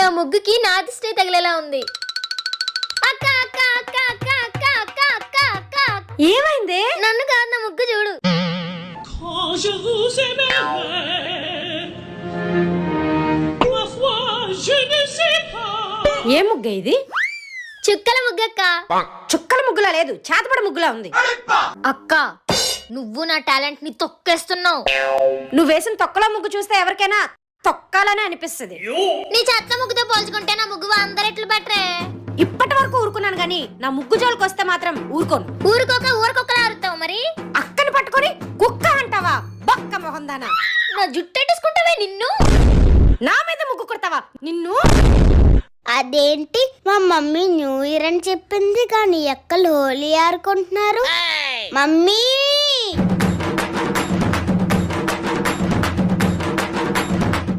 నా ముగ్గుకి నా దిష్టే తగిలేలా ఉంది. అక్క అక్క అక్క అక్క అక్క అక్క అక్క అక్క ఏమైంది? నన్ను కాదు, నా ముగ్గు చూడు. ఏ ముగ్గు ఇది? చుక్కల ముగ్గక్క. చుక్కల ముగ్గులా లేదు, చేతపడ ముగ్గులా ఉంది. అక్క నువ్వు నా టాలెంట్ ని తొక్కేస్తున్నావు. నువ్వు వేసిన తొక్కలో ముగ్గు చూస్తే ఎవరికైనా తొక్కాలని అనిపిస్తుంది. నీ చెత్త ముగ్గుతో పోల్చుకుంటే నా ముగ్గు అందరు ఎట్లు బెటరే. ఇప్పటి వరకు ఊరుకున్నాను గానీ నా ముగ్గు జోలికి వస్తే మాత్రం ఊరుకోను. ఊరుకోకలా అరుతావు మరి. అక్కని పట్టుకొని కుక్క అంటావా? బక్క మొహందానా, నా జుట్టు ఎట్టేసుకుంటావే నిన్ను. నా మీద ముగ్గు కొడతావా నిన్ను? అదేంటి మా మమ్మీ న్యూ ఇయర్ అని చెప్పింది కానీ ఎక్కలు హోలీ ఆడుకుంటున్నారు? మమ్మీ